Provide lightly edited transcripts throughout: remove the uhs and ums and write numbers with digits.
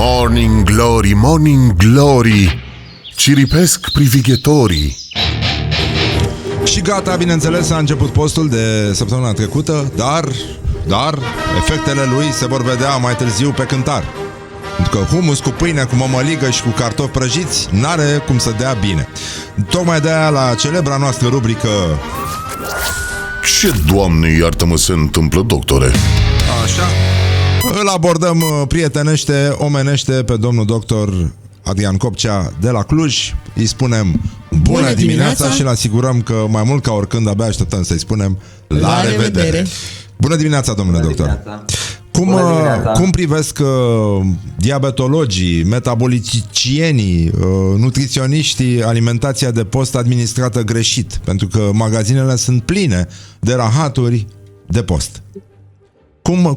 Morning Glory, Morning Glory, ciripesc privighetorii. Și gata, bineînțeles, a început postul de săptămâna trecută, dar efectele lui se vor vedea mai târziu pe cântar. Pentru că humus cu pâine, cu mămăligă și cu cartofi prăjiți n-are cum să dea bine. Tocmai de-aia la celebra noastră rubrică Ce, Doamne, iartă-mă, se întâmplă, doctore? Așa, îl abordăm prietenește, omenește pe domnul doctor Adrian Copcea de la Cluj. Îi spunem bună dimineața și îl asigurăm că mai mult ca oricând abia așteptăm să-i spunem la revedere. Bună dimineața, domnule doctor. Cum privesc diabetologii, metabolicienii, nutriționiștii alimentația de post administrată greșit? Pentru că magazinele sunt pline de rahaturi de post.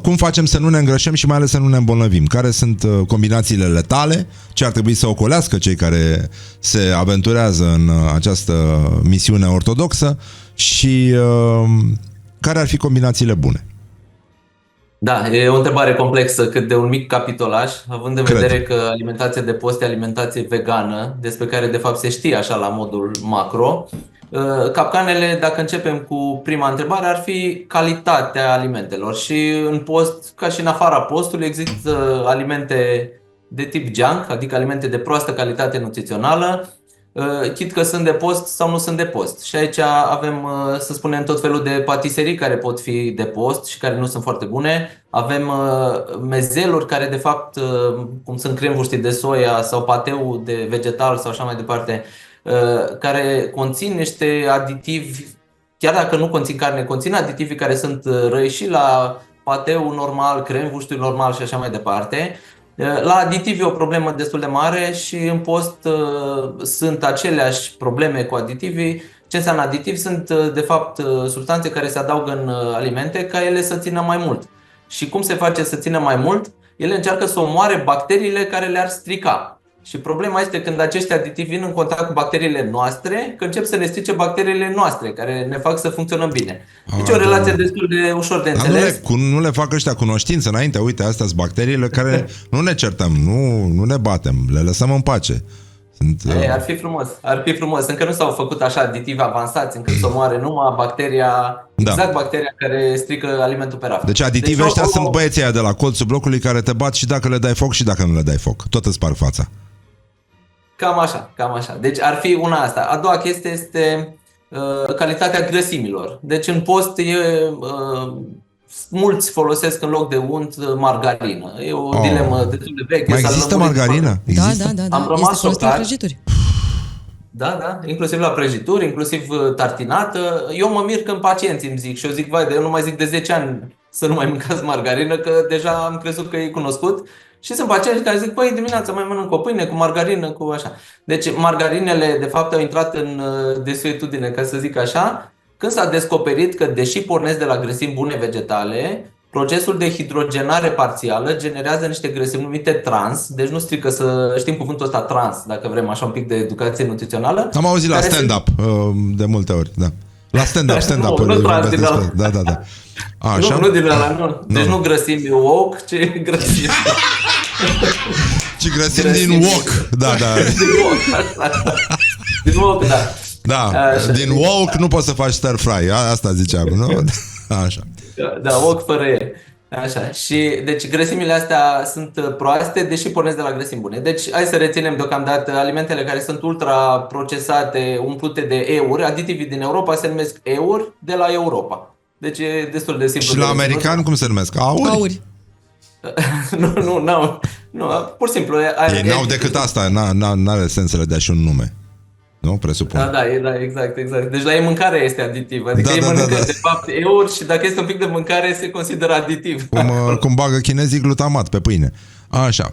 Cum facem să nu ne îngrășăm și mai ales să nu ne îmbolnăvim? Care sunt combinațiile letale? Ce ar trebui să ocolească cei care se aventurează în această misiune ortodoxă? Și care ar fi combinațiile bune? Da, e o întrebare complexă cât de un mic capitolaj, având în vedere că alimentația de post e alimentație vegană, despre care de fapt se știe așa la modul macro. Capcanele, dacă începem cu prima întrebare, ar fi calitatea alimentelor. Și în post, ca și în afara postului, există alimente de tip junk, adică alimente de proastă calitate nutrițională, chit că sunt de post sau nu sunt de post. Și aici avem, să spunem, tot felul de patiserii care pot fi de post și care nu sunt foarte bune. Avem mezeluri care, de fapt, cum sunt cremvuștii de soia sau pateu de vegetal sau așa mai departe, care conțin niște aditivi, chiar dacă nu conțin carne, conțin aditivi care sunt răi și la pateu normal, cremvuștul normal și așa mai departe. La aditivi e o problemă destul de mare și în post sunt aceleași probleme cu aditivii. Ce înseamnă aditivi? Sunt de fapt substanțe care se adaugă în alimente ca ele să țină mai mult. Și cum se face să țină mai mult? Ele încearcă să omoare bacteriile care le-ar strica. Și problema este când acești aditivi vin în contact cu bacteriile noastre, că încep să ne strice bacteriile noastre, care ne fac să funcționăm bine. Deci o relație destul de ușor de înțeles. Nu le fac ăștia cunoștință înainte. Uite, astea sunt bacteriile care nu ne certăm, nu ne batem, le lăsăm în pace. Ar fi frumos, ar fi frumos. Încă nu s-au făcut așa aditivi avansați încât să omoare numai bacteria, exact bacteria care strică alimentul pe raft. Deci aditivii ăștia sunt băieții aia de la colțul blocului care te bat și dacă le dai foc și dacă nu le dai foc. Tot îți sparg fața. Cam așa, cam așa. Deci ar fi una asta. A doua chestie este calitatea grăsimilor. Deci în post mulți folosesc în loc de unt margarină. E o dilemă destul de veche. Mai există margarină? Da. Am rămas șocat. Da, inclusiv la prăjituri, inclusiv tartinată. Eu mă mir când pacienții îmi zic și eu zic, vai, eu nu mai zic de 10 ani să nu mai mâncați margarină, că deja am crezut că e cunoscut. Și sunt pacienți care zic, păi dimineața mai mănânc o pâine cu margarină, cu așa. Deci margarinele de fapt au intrat în desuetudine, ca să zic așa, când s-a descoperit că deși pornesc de la grăsimi bune vegetale, procesul de hidrogenare parțială generează niște grăsimi numite trans, deci nu strică să știm cuvântul ăsta trans, dacă vrem așa un pic de educație nutrițională. Am auzit la stand-up de multe ori, da. La stand-up. Nu trans din ăla. Da. Așa? Nu din ăla, nu. Deci nu grăsimi woke, ci grăsimi. Ce grăsimi din wok. Da. Din wok, da. Da, așa. Din wok nu poți să faci stir fry. Asta ziceam, nu? Așa. Da, wok fără e. Așa. Și deci grăsimile astea sunt proaste, deși pornesc de la grăsimi bune. Deci hai să reținem deocamdată alimentele care sunt ultra procesate, umplute de euri. Aditivii din Europa se numesc euri de la Europa. Deci e destul de simplu. Și la american cum se numesc? Auri? Nu, pur și simplu. Ei n-au decât asta, n-are sens să le dea și un nume. Nu? Presupun. Da, exact. Deci la ei mâncarea este aditivă. Adică ei mănâncă de fapt euri și dacă este un pic de mâncare se consideră aditiv. Cum bagă chinezii glutamat pe pâine. Așa.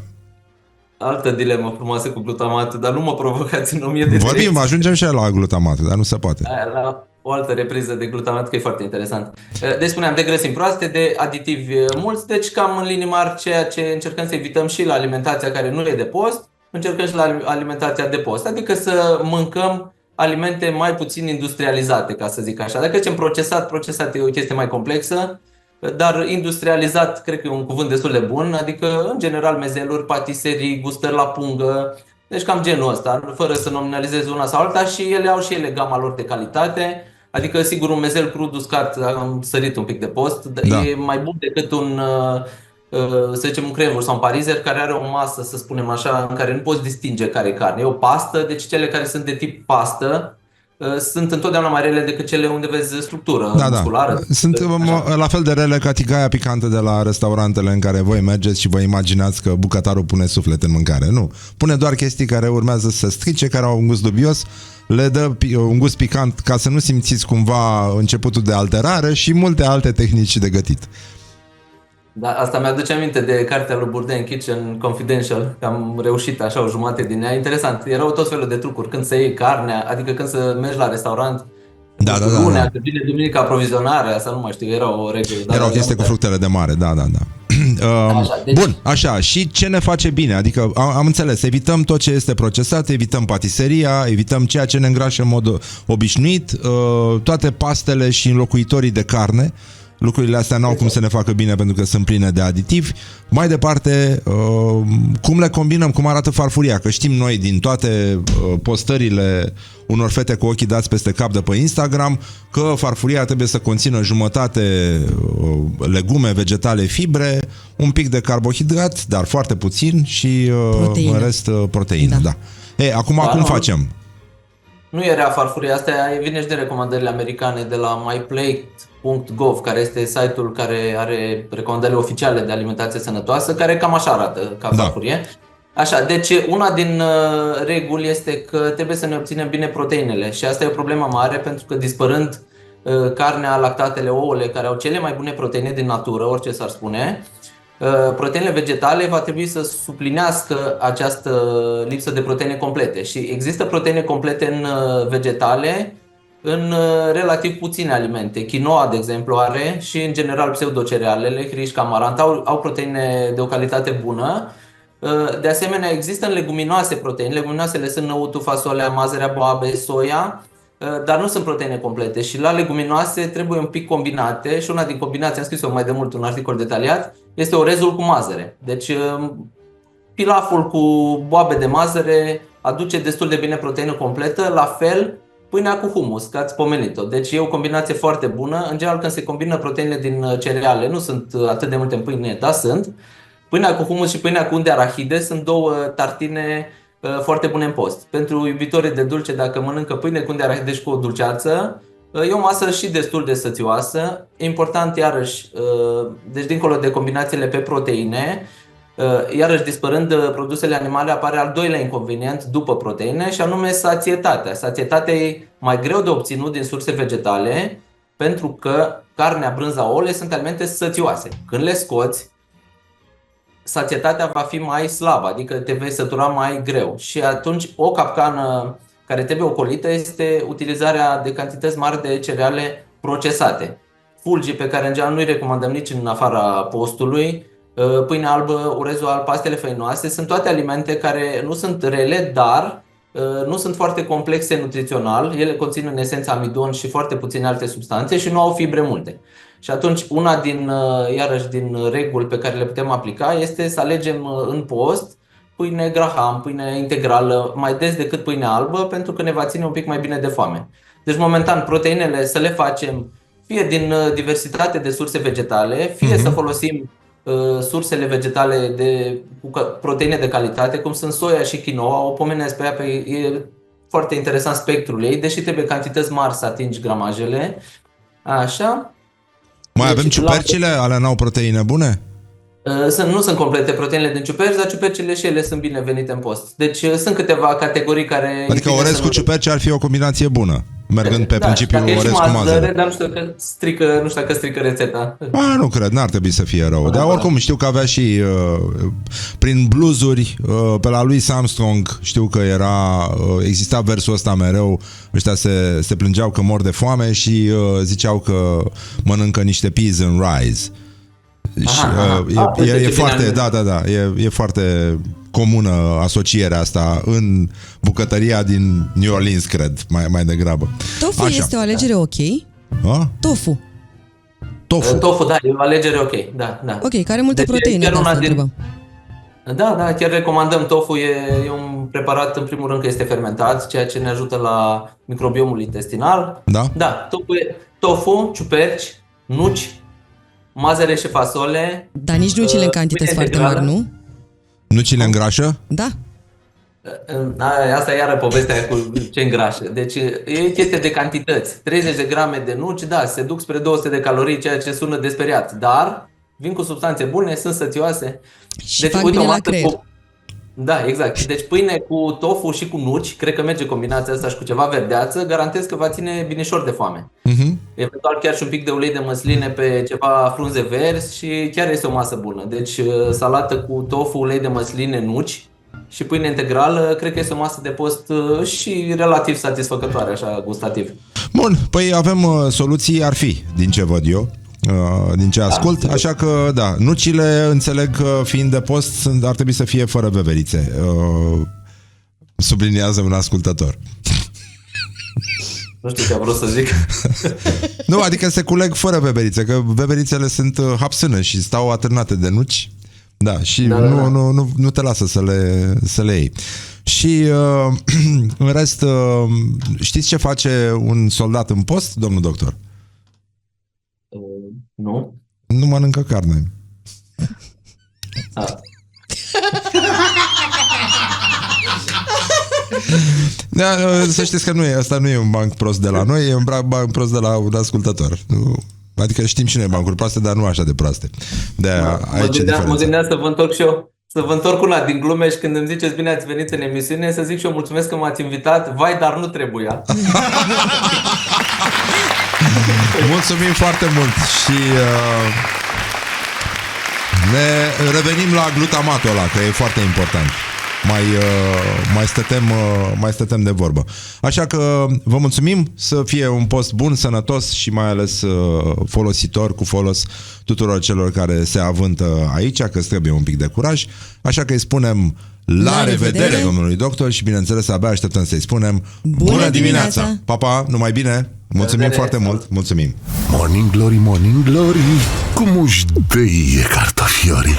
Altă dilemă frumoasă cu glutamat, dar nu mă provocați în 1000 de Vorbim, ajungem și la glutamat, dar nu se poate. La o altă repriză de glutamat, că e foarte interesant. Deci spuneam, de grăsimi proaste, de aditivi mulți, deci cam în linii mari ceea ce încercăm să evităm și la alimentația care nu e de post, încercăm și la alimentația de post, adică să mâncăm alimente mai puțin industrializate, ca să zic așa. Dacă zicem procesat e o chestie mai complexă. dar industrializat, cred că e un cuvânt destul de bun, adică în general mezeluri, patiserii, gustări la pungă, deci cam genul ăsta, fără să nominalizez una sau alta și ele au și ele gama lor de calitate, adică sigur un mezel crud uscat, am sărit un pic de post, e mai bun decât un, să zicem, un cremvur sau un parizer care are o masă, să spunem așa, în care nu poți distinge care e carne, e o pastă, deci cele care sunt de tip pastă sunt întotdeauna mai rele decât cele unde vezi structură musculară. Sunt la fel de rele ca tigaia picantă de la restaurantele în care voi mergeți și vă imaginați că bucătarul pune suflet în mâncare. Nu. Pune doar chestii care urmează să se strice, care au un gust dubios, le dă un gust picant ca să nu simțiți cumva începutul de alterare și multe alte tehnici de gătit. Da, asta mi-aduce aminte de cartea lui Bourdain, Kitchen Confidential, că am reușit așa o jumătate din ea. Interesant, erau tot felul de trucuri, când să iei carnea, adică când să mergi la restaurant, lunea, că vine duminica aprovizionarea, asta nu mai știu, era o regulă. Era o chestie cu fructele de mare, da. Așa, deci... Bun, așa, și ce ne face bine? Adică am înțeles, evităm tot ce este procesat, evităm patiseria, evităm ceea ce ne îngrașă în mod obișnuit, toate pastele și înlocuitorii de carne. Lucrurile astea n-au cum să ne facă bine pentru că sunt pline de aditivi. Mai departe, cum le combinăm, cum arată farfuria? Că știm noi din toate postările unor fete cu ochii dați peste cap de pe Instagram că farfuria trebuie să conțină jumătate legume, vegetale, fibre, un pic de carbohidrat, dar foarte puțin și în rest proteină. Da. Acum cum facem? Nu e rea farfuria, asta vine și de recomandările americane de la myplate.gov, care este site-ul care are recomandările oficiale de alimentație sănătoasă, care cam așa arată ca farfurie. Așa, deci una din reguli este că trebuie să ne obținem bine proteinele și asta e o problemă mare pentru că dispărând carnea, lactatele, ouăle, care au cele mai bune proteine din natură, orice s-ar spune, proteinele vegetale va trebui să suplinească această lipsă de proteine complete și există proteine complete în vegetale în relativ puține alimente. Quinoa, de exemplu, are și în general pseudocerealele, hrișca, amarant, au proteine de o calitate bună. De asemenea, există în leguminoase proteine. Leguminoasele sunt năutul, fasolea, mazărea, boabe, soia, dar nu sunt proteine complete și la leguminoase trebuie un pic combinate și una din combinații, am scris-o mai de mult un articol detaliat, este orezul cu mazăre. Deci pilaful cu boabe de mazăre aduce destul de bine proteină completă, la fel pâinea cu humus, că ați pomenit-o. Deci e o combinație foarte bună. În general, când se combină proteinele din cereale, nu sunt atât de multe în pâine, dar sunt. Pâinea cu humus și pâinea cu unt de arahide sunt două tartine foarte bune în post. Pentru iubitorii de dulce, dacă mănâncă pâine cu unt de arahide și cu o dulceață, e o masă și destul de sățioasă. Important, iarăși, deci dincolo de combinațiile pe proteine, iarăși dispărând produsele animale, apare al doilea inconvenient după proteine și anume sațietatea. Sațietatea e mai greu de obținut din surse vegetale pentru că carnea, brânza, ouăle sunt alimente sățioase. Când le scoți, sațietatea va fi mai slabă, adică te vei sătura mai greu și atunci o capcană care trebuie ocolită este utilizarea de cantități mari de cereale procesate. Fulgii pe care în general nu-i recomandăm nici în afara postului, pâinea albă, orezul alb, pastele făinoase, sunt toate alimente care nu sunt rele, dar nu sunt foarte complexe nutrițional. Ele conțin în esență amidon și foarte puține alte substanțe și nu au fibre multe. Și atunci una iarăși din reguli pe care le putem aplica este să alegem în post pâine graham, pâine integrală, mai des decât pâine albă, pentru că ne va ține un pic mai bine de foame. Deci momentan proteinele să le facem fie din diversitate de surse vegetale, fie să folosim sursele vegetale cu proteine de calitate, cum sunt soia și quinoa. O pomenesc pe ea, e foarte interesant spectrul ei, deși trebuie cantități mari să atingi gramajele. Așa. Mai avem ciupercile? Alea n-au proteine bune? Nu sunt complete proteinele din ciuperci, dar ciupercile și ele sunt binevenite în post. Deci sunt câteva categorii care... Adică orez cu ciuperci ar fi o combinație bună, mergând pe principiul orez cu mazăre. Dar nu știu dacă strică rețeta. Nu cred, n-ar trebui să fie rău. Dar oricum știu că avea și prin bluzuri, pe la lui Armstrong, știu că exista versul ăsta mereu, ăștia se plângeau că mor de foame și ziceau că mănâncă niște peas and rice. E foarte, e foarte comună asocierea asta în bucătăria din New Orleans, cred, mai degrabă. Tofu este o alegere ok? A? Tofu. Tofu. Tofu, da, e o alegere ok. Da, da. Ok, care multe Deci, proteine, chiar de una asta din- întrebăm. Da, chiar recomandăm tofu. E un preparat, în primul rând, că este fermentat, ceea ce ne ajută la microbiomul intestinal. Da? Da, tofu, ciuperci, nuci, mazăre și fasole. Dar nici nucile în cantități pâine foarte mari, integrală. nu? Nu ți le îngrașă? Da. Asta e iară povestea aia cu ce îngrașă. Deci e chestie de cantități. 30 de grame de nuci, da, se duc spre 200 de calorii, ceea ce sună desperiat. Dar vin cu substanțe bune, sunt sățioase. Și fac bine la creier. Da, exact. Deci pâine cu tofu și cu nuci, cred că merge combinația asta și cu ceva verdeață, garantez că va ține binișor de foame. Eventual chiar și un pic de ulei de măsline pe ceva frunze verzi și chiar este o masă bună. Deci salată cu tofu, ulei de măsline, nuci și pâine integrală, cred că este o masă de post și relativ satisfăcătoare, așa, gustativ. Bun, păi avem soluții, ar fi, din ce văd eu, din ce ascult, așa că, da, nucile, înțeleg că fiind de post, ar trebui să fie fără veverițe. Subliniază un ascultător. Nu știu ce am vrut să zic. Nu, adică se culeg fără veverițe, că veverițele sunt hapsână și stau atârnate de nuci. Da, și nu te lasă să le iei. Și în rest, știți ce face un soldat în post, domnul doctor? Nu? Nu mănâncă carne. Da, să știți că asta nu e un banc prost de la noi, e un banc prost de la un ascultător. Adică știm și noi bancuri proaste, dar nu așa de proaste. Mă gândeam să vă întorc și eu. Să vă întorc una din glume și când îmi ziceți bine ați venit în emisiune, să zic și eu mulțumesc că m-ați invitat. Vai, dar nu trebuia. Mulțumim foarte mult și ne revenim la glutamatul ăla, că e foarte important. Mai stătem de vorbă. Așa că vă mulțumim, să fie un post bun, sănătos și mai ales folositor, cu folos tuturor celor care se avântă aici, că îți trebuie un pic de curaj. Așa că îi spunem la revedere domnului doctor și bineînțeles abia așteptăm să-i spunem bună dimineața! Pa, pa, numai bine! Mulțumim foarte mult! Mulțumim! Morning glory, morning glory, cum își dăie cartofiorii.